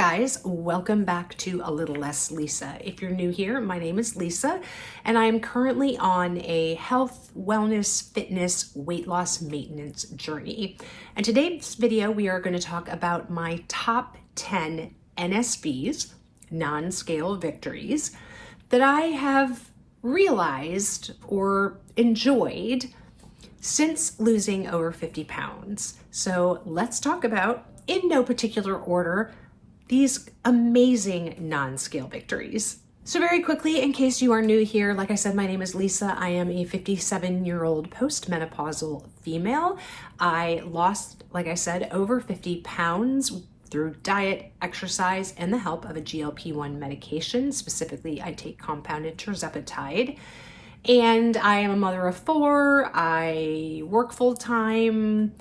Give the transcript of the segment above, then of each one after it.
guys, welcome back to A Little Less Lisa. If you're new here, my name is Lisa, and I am currently on a health, wellness, fitness, weight loss maintenance journey. And today's video, we are going to talk about my top 10 NSVs, non-scale victories, that I have realized or enjoyed since losing over 50 pounds. So let's talk about, in no particular order, these amazing non-scale victories. So very quickly, in case you are new here, like I said, my name is Lisa. I am a 57-year-old postmenopausal female. I lost, like I said, over 50 pounds through diet, exercise, and the help of a GLP-1 medication. Specifically, I take compounded tirzepatide. And I am a mother of 4. I work full-time,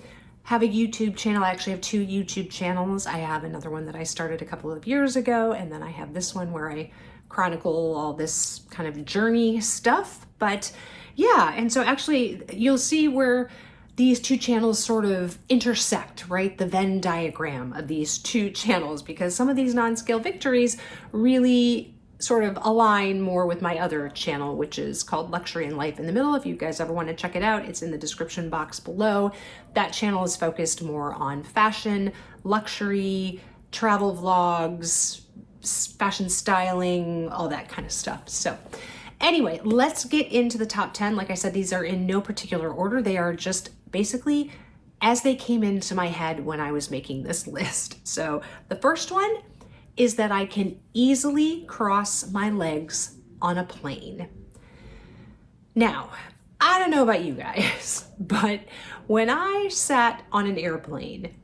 have a YouTube channel. I actually have 2 YouTube channels. I have another one that I started a couple of years ago, and then I have this one where I chronicle all this kind of journey stuff. But yeah, and so actually you'll see where these 2 channels sort of intersect, right? The Venn diagram of these 2 channels, because some of these non-scale victories really sort of align more with my other channel, which is called Luxury and Life in the Middle. If you guys ever want to check it out, it's in the description box below. That channel is focused more on fashion, luxury, travel vlogs, fashion styling, all that kind of stuff. So anyway, let's get into the top 10. Like I said, these are in no particular order. They are just basically as they came into my head when I was making this list. So the first one is that I can easily cross my legs on a plane. Now, I don't know about you guys, but when I sat on an airplane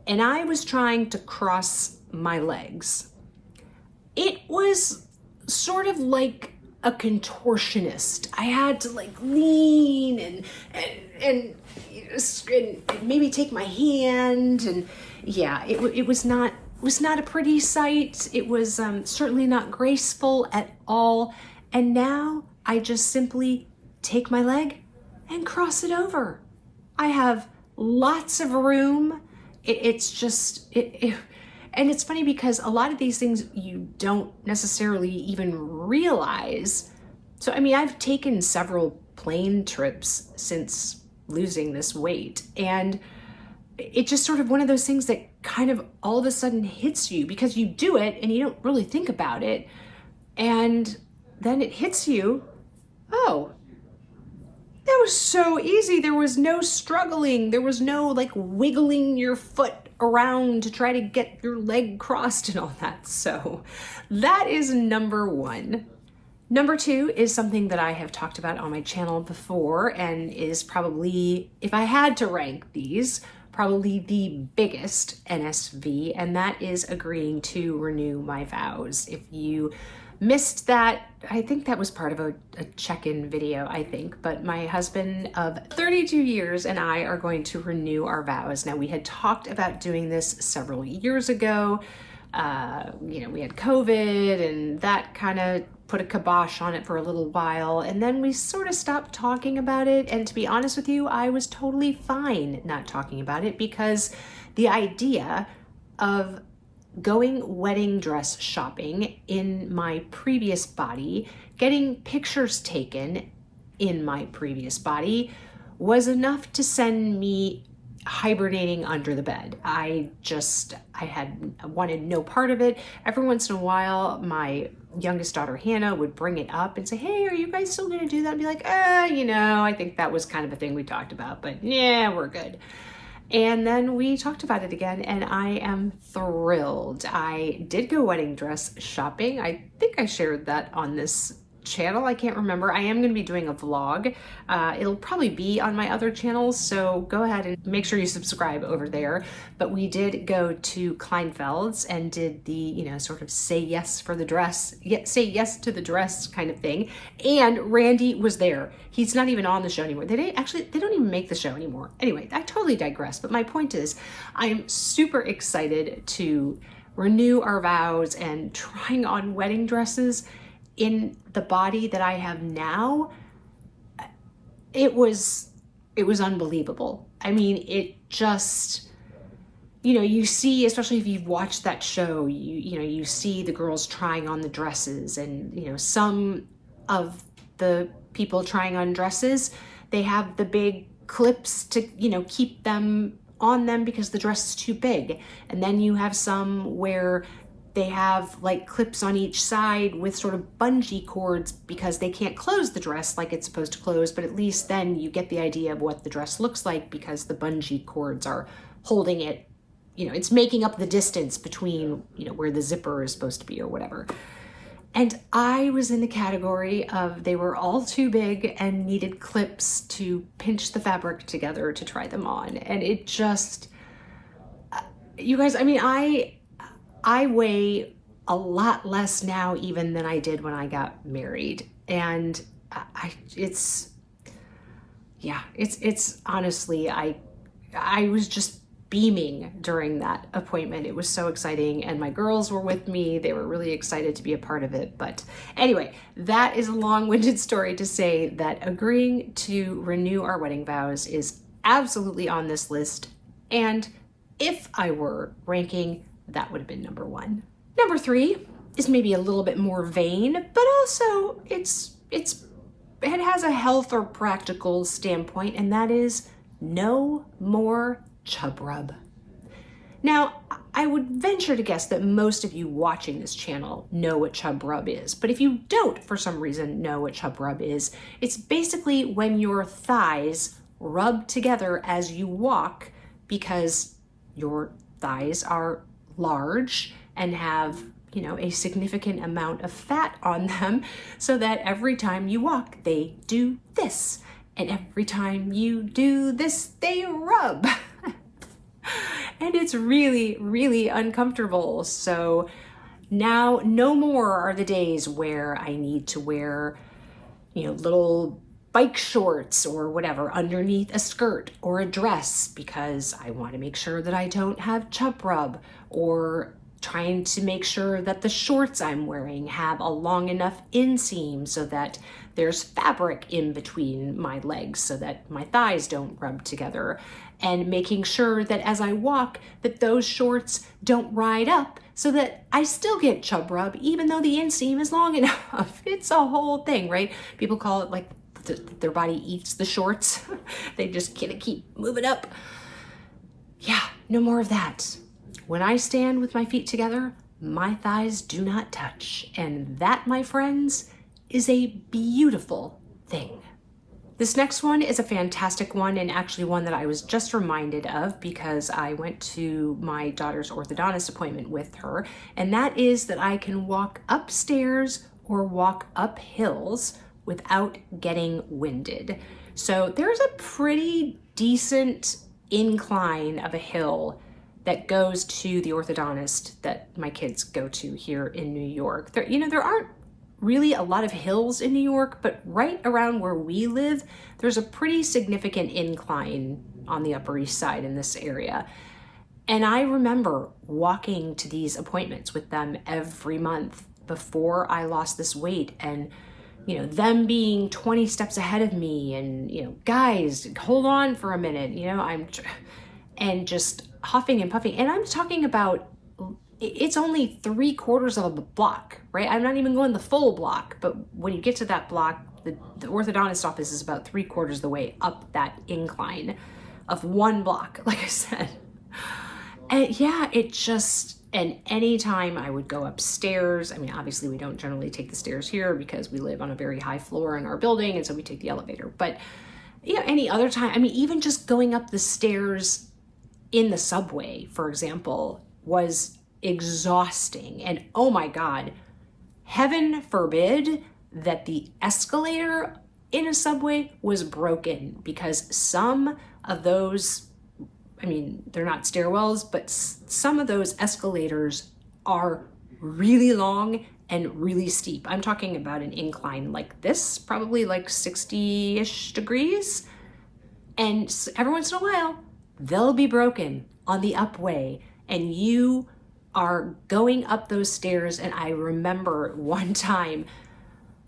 and I was trying to cross my legs, it was sort of like a contortionist. I had to like lean and maybe take my hand, and yeah, it was not a pretty sight. It was certainly not graceful at all. And now I just simply take my leg and cross it over. I have lots of room. It's just, and it's funny because a lot of these things you don't necessarily even realize. So, I mean, I've taken several plane trips since losing this weight, and it's just sort of one of those things that kind of all of a sudden hits you because you do it and you don't really think about it. And then it hits you. Oh, that was so easy. There was no struggling. There was no like wiggling your foot around to try to get your leg crossed and all that. So that is number 1. Number 2 is something that I have talked about on my channel before and is probably, if I had to rank these, probably the biggest NSV, and that is agreeing to renew my vows. If you missed that, I think that was part of a check-in video, I think, but my husband of 32 years and I are going to renew our vows. Now, we had talked about doing this several years ago. We had COVID, and that kind of put a kibosh on it for a little while, and then we sort of stopped talking about it. And to be honest with you, I was totally fine not talking about it, because the idea of going wedding dress shopping in my previous body, getting pictures taken in my previous body, was enough to send me hibernating under the bed. I wanted no part of it. Every once in a while, my youngest daughter, Hannah, would bring it up and say, hey, are you guys still going to do that? I'd be like, I think that was kind of a thing we talked about, but yeah, we're good. And then we talked about it again, and I am thrilled. I did go wedding dress shopping. I think I shared that on this channel. I can't remember. I am going to be doing a vlog. It'll probably be on my other channels, so go ahead and make sure you subscribe over there. But we did go to Kleinfeld's and did the, sort of say yes to the dress kind of thing. And Randy was there. He's not even on the show anymore. They don't even make the show anymore. Anyway, I totally digress. But my point is, I am super excited to renew our vows, and trying on wedding dresses in the body that I have now, it was unbelievable. I mean, it just, you see, especially if you've watched that show, you see the girls trying on the dresses, and, some of the people trying on dresses, they have the big clips to, keep them on them because the dress is too big. And then you have some where they have like clips on each side with sort of bungee cords because they can't close the dress like it's supposed to close, but at least then you get the idea of what the dress looks like because the bungee cords are holding it. It's making up the distance between, where the zipper is supposed to be or whatever. And I was in the category of they were all too big and needed clips to pinch the fabric together to try them on. And it just, you guys, I weigh a lot less now even than I did when I got married. And it's honestly, I was just beaming during that appointment. It was so exciting, and my girls were with me. They were really excited to be a part of it. But anyway, that is a long-winded story to say that agreeing to renew our wedding vows is absolutely on this list. And if I were ranking, that would have been number 1. Number 3 is maybe a little bit more vain, but also it has a health or practical standpoint, and that is no more chub rub. Now, I would venture to guess that most of you watching this channel know what chub rub is, but if you don't for some reason know what chub rub is, it's basically when your thighs rub together as you walk because your thighs are large and have, a significant amount of fat on them, so that every time you walk, they do this. And every time you do this, they rub. And it's really, really uncomfortable. So now no more are the days where I need to wear, little bike shorts or whatever underneath a skirt or a dress because I want to make sure that I don't have chub rub, or trying to make sure that the shorts I'm wearing have a long enough inseam so that there's fabric in between my legs so that my thighs don't rub together, and making sure that as I walk that those shorts don't ride up so that I still get chub rub even though the inseam is long enough. It's a whole thing, right? People call it like their body eats the shorts. They just can't keep moving up. Yeah, no more of that. When I stand with my feet together, my thighs do not touch. And that, my friends, is a beautiful thing. This next one is a fantastic one, and actually one that I was just reminded of because I went to my daughter's orthodontist appointment with her, and that is that I can walk upstairs or walk up hills without getting winded. So there's a pretty decent incline of a hill that goes to the orthodontist that my kids go to here in New York. There aren't really a lot of hills in New York, but right around where we live, there's a pretty significant incline on the Upper East Side in this area. And I remember walking to these appointments with them every month before I lost this weight, and them being 20 steps ahead of me, and guys, hold on for a minute, and just huffing and puffing. And I'm talking about, it's only 3/4 of a block, right? I'm not even going the full block, but when you get to that block, the orthodontist office is about 3/4 of the way up that incline of one block, like I said. And yeah, and anytime I would go upstairs, obviously we don't generally take the stairs here because we live on a very high floor in our building, and so we take the elevator. But any other time, even just going up the stairs in the subway, for example, was exhausting. And oh my God, heaven forbid that the escalator in a subway was broken, because some of those, they're not stairwells, but some of those escalators are really long and really steep. I'm talking about an incline like this, probably like 60-ish degrees. And every once in a while, they'll be broken on the upway, and you are going up those stairs. And I remember one time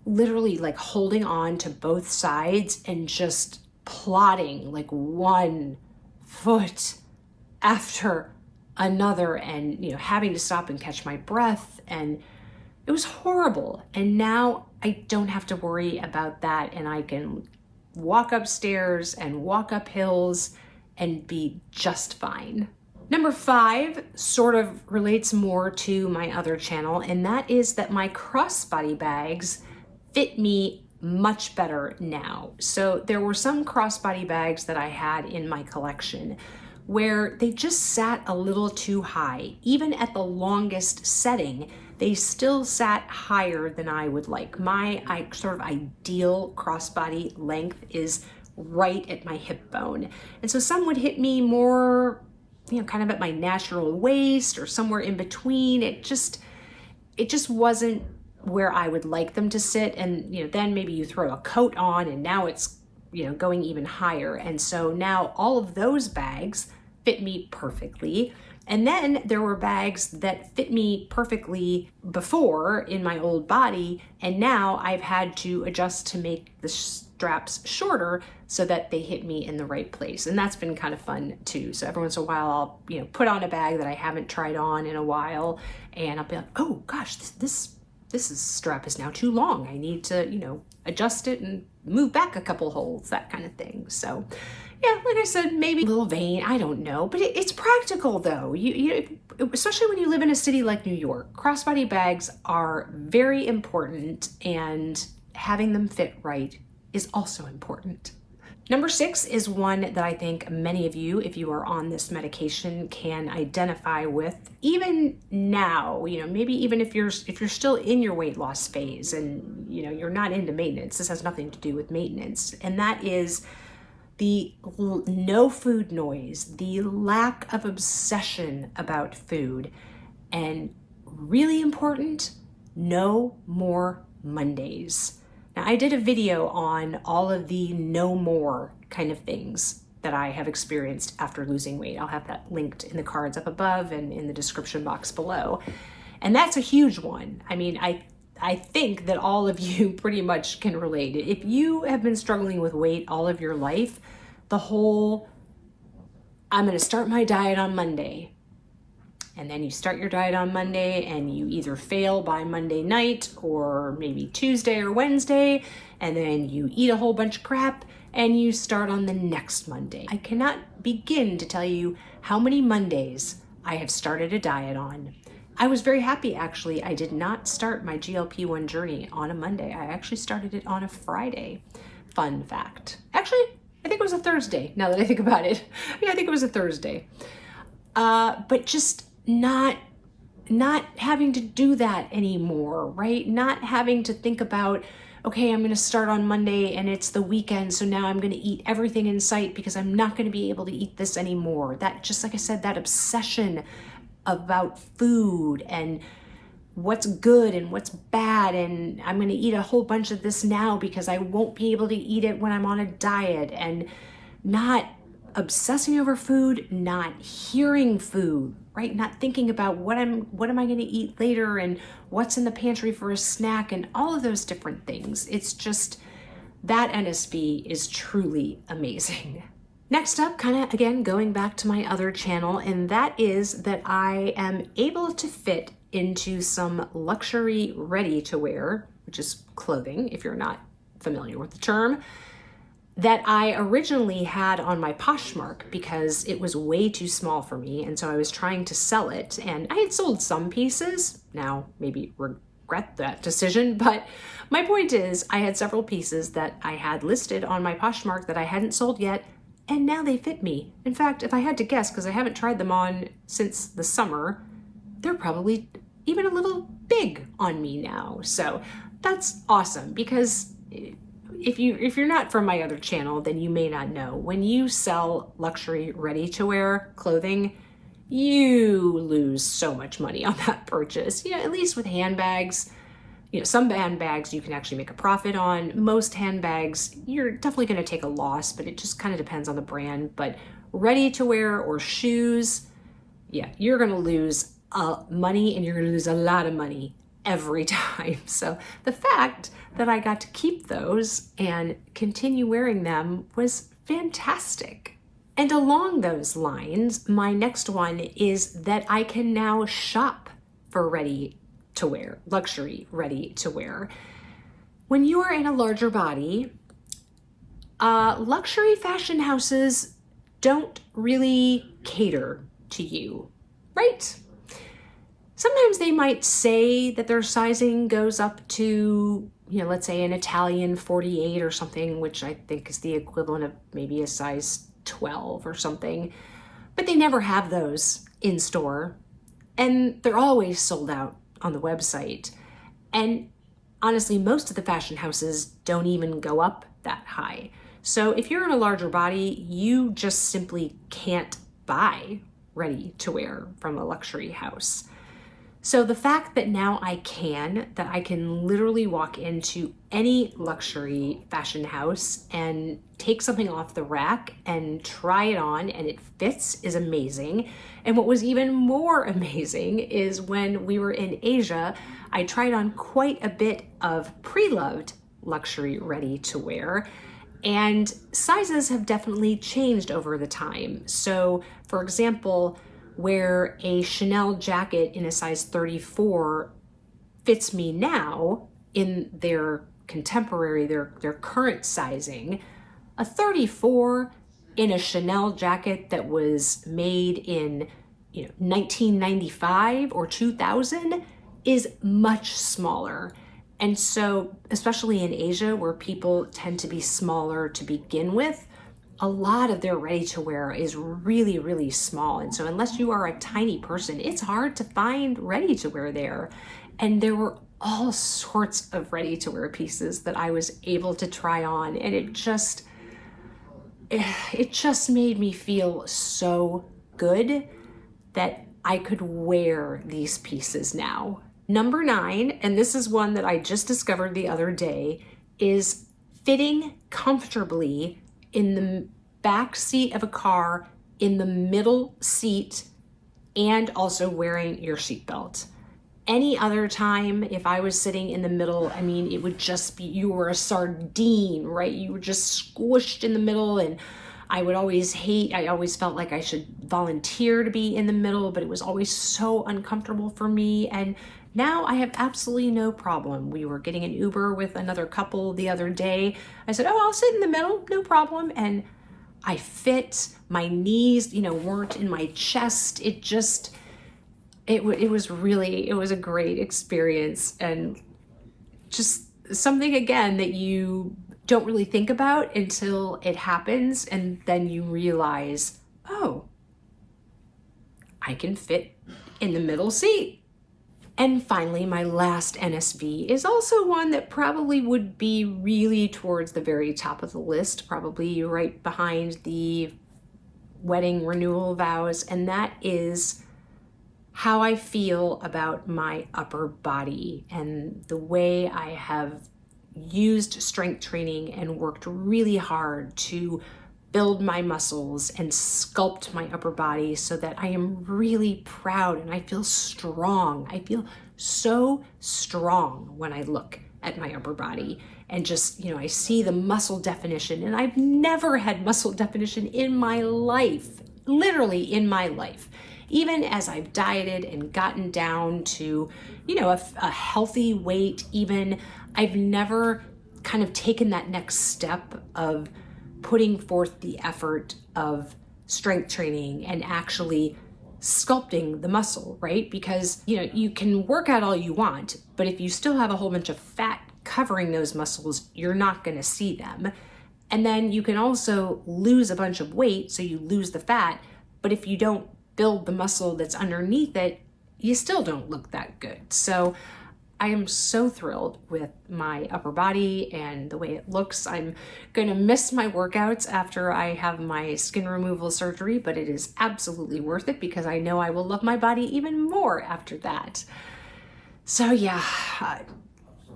literally like holding on to both sides and just plodding like one foot after another, and having to stop and catch my breath, and it was horrible. And now I don't have to worry about that, and I can walk upstairs and walk up hills and be just fine. Number 5 sort of relates more to my other channel, and that is that my crossbody bags fit me much better now. So there were some crossbody bags that I had in my collection where they just sat a little too high. Even at the longest setting, they still sat higher than I would like. My sort of ideal crossbody length is right at my hip bone. And so some would hit me more, kind of at my natural waist or somewhere in between. It just wasn't where I would like them to sit. And, then maybe you throw a coat on and now it's, going even higher. And so now all of those bags fit me perfectly. And then there were bags that fit me perfectly before in my old body. And now I've had to adjust to make the straps shorter so that they hit me in the right place. And that's been kind of fun too. So every once in a while I'll, put on a bag that I haven't tried on in a while, and I'll be like, oh gosh, this strap is now too long. I need to, adjust it and move back a couple holes, that kind of thing. So yeah, like I said, maybe a little vain, I don't know, but it's practical though. You especially when you live in a city like New York, crossbody bags are very important, and having them fit right is also important. Number 6 is one that I think many of you, if you are on this medication, can identify with even now, maybe even if you're still in your weight loss phase and, you're not into maintenance. This has nothing to do with maintenance. And that is the no food noise, the lack of obsession about food, and really important, no more Mondays. Now, I did a video on all of the no more kind of things that I have experienced after losing weight. I'll have that linked in the cards up above and in the description box below. And that's a huge one. I mean, I think that all of you pretty much can relate. If you have been struggling with weight all of your life, the whole, I'm going to start my diet on Monday. And then you start your diet on Monday and you either fail by Monday night or maybe Tuesday or Wednesday, and then you eat a whole bunch of crap and you start on the next Monday. I cannot begin to tell you how many Mondays I have started a diet on. I was very happy, actually. I did not start my GLP-1 journey on a Monday. I actually started it on a Friday. Fun fact. Actually, I think it was a Thursday, now that I think about it. Yeah, I think it was a Thursday. But just not having to do that anymore, right? Not having to think about, okay, I'm going to start on Monday and it's the weekend, so now I'm going to eat everything in sight because I'm not going to be able to eat this anymore. That, just like I said, that obsession about food and what's good and what's bad, and I'm going to eat a whole bunch of this now because I won't be able to eat it when I'm on a diet, and not obsessing over food, not hearing food, right? Not thinking about what am I going to eat later and what's in the pantry for a snack and all of those different things. It's just, that NSV is truly amazing. Next up, kind of again going back to my other channel, and that is that I am able to fit into some luxury ready-to-wear, which is clothing, if you're not familiar with the term, that I originally had on my Poshmark because it was way too small for me, and so I was trying to sell it, and I had sold some pieces. Now maybe regret that decision, but my point is I had several pieces that I had listed on my Poshmark that I hadn't sold yet, and now they fit me. In fact, if I had to guess, because I haven't tried them on since the summer, they're probably even a little big on me now. So that's awesome, because if you're not from my other channel, then you may not know. When you sell luxury ready-to-wear clothing, you lose so much money on that purchase. At least with handbags, some handbags you can actually make a profit on. Most handbags, you're definitely going to take a loss, but it just kind of depends on the brand. But ready-to-wear or shoes, yeah, you're going to lose money, and you're going to lose a lot of money every time. So the fact that I got to keep those and continue wearing them was fantastic. And along those lines, my next one is that I can now shop for ready to wear, luxury ready to wear. When you are in a larger body, luxury fashion houses don't really cater to you, right? Sometimes they might say that their sizing goes up to, let's say an Italian 48 or something, which I think is the equivalent of maybe a size 12 or something, but they never have those in store, and they're always sold out on the website. And honestly, most of the fashion houses don't even go up that high. So if you're in a larger body, you just simply can't buy ready to wear from a luxury house. So the fact that now I can literally walk into any luxury fashion house and take something off the rack and try it on and it fits is amazing. And what was even more amazing is when we were in Asia, I tried on quite a bit of pre-loved luxury ready to wear, and sizes have definitely changed over the time. So for example, where a Chanel jacket in a size 34 fits me now in their contemporary, their current sizing, a 34 in a Chanel jacket that was made in 1995 or 2000 is much smaller. And so, especially in Asia, where people tend to be smaller to begin with, a lot of their ready-to-wear is really, really small. And so unless you are a tiny person, it's hard to find ready-to-wear there. And there were all sorts of ready-to-wear pieces that I was able to try on. And it just made me feel so good that I could wear these pieces now. Number 9, and this is one that I just discovered the other day, is fitting comfortably in the back seat of a car, in the middle seat, and also wearing your seatbelt. Any other time, if I was sitting in the middle, it would just be, you were a sardine, right? You were just squished in the middle, and I always felt like I should volunteer to be in the middle, but it was always so uncomfortable for me. And now I have absolutely no problem. We were getting an Uber with another couple the other day. I said, I'll sit in the middle, no problem. And I fit, my knees, weren't in my chest. It was a great experience, and just something, again, that you don't really think about until it happens. And then you realize, oh, I can fit in the middle seat. And finally, my last NSV is also one that probably would be really towards the very top of the list, probably right behind the wedding renewal vows, and that is how I feel about my upper body and the way I have used strength training and worked really hard to build my muscles and sculpt my upper body so that I am really proud and I feel strong. I feel so strong when I look at my upper body and just, I see the muscle definition, and I've never had muscle definition in my life, literally in my life. Even as I've dieted and gotten down to, a healthy weight, even, I've never kind of taken that next step of putting forth the effort of strength training and actually sculpting the muscle, right? Because, you can work out all you want, but if you still have a whole bunch of fat covering those muscles, you're not going to see them. And then you can also lose a bunch of weight, so you lose the fat, but if you don't build the muscle that's underneath it, you still don't look that good. So I am so thrilled with my upper body and the way it looks. I'm going to miss my workouts after I have my skin removal surgery, but it is absolutely worth it because I know I will love my body even more after that. So yeah,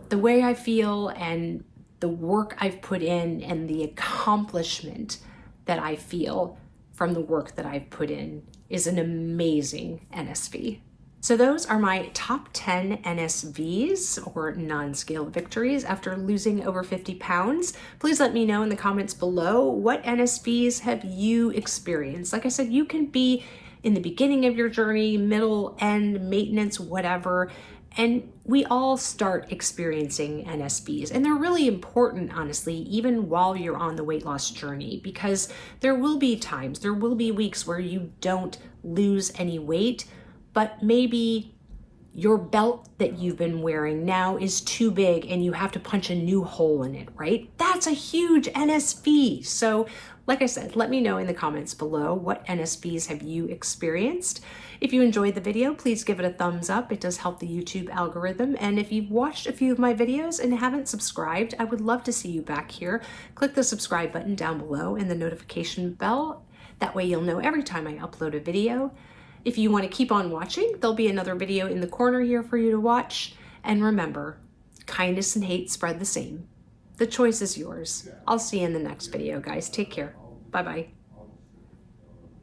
the way I feel and the work I've put in and the accomplishment that I feel from the work that I've put in is an amazing NSV. So those are my top 10 NSVs, or non-scaled victories, after losing over 50 pounds. Please let me know in the comments below, what NSVs have you experienced? Like I said, you can be in the beginning of your journey, middle, end, maintenance, whatever. And we all start experiencing NSVs, and they're really important, honestly, even while you're on the weight loss journey, because there will be times, there will be weeks where you don't lose any weight, but maybe your belt that you've been wearing now is too big and you have to punch a new hole in it, right? That's a huge NSV. So like I said, let me know in the comments below, what NSVs have you experienced? If you enjoyed the video, please give it a thumbs up. It does help the YouTube algorithm. And if you've watched a few of my videos and haven't subscribed, I would love to see you back here. Click the subscribe button down below and the notification bell. That way you'll know every time I upload a video. If you want to keep on watching, there'll be another video in the corner here for you to watch. And remember, kindness and hate spread the same. The choice is yours. I'll see you in the next video, guys. Take care. Bye-bye.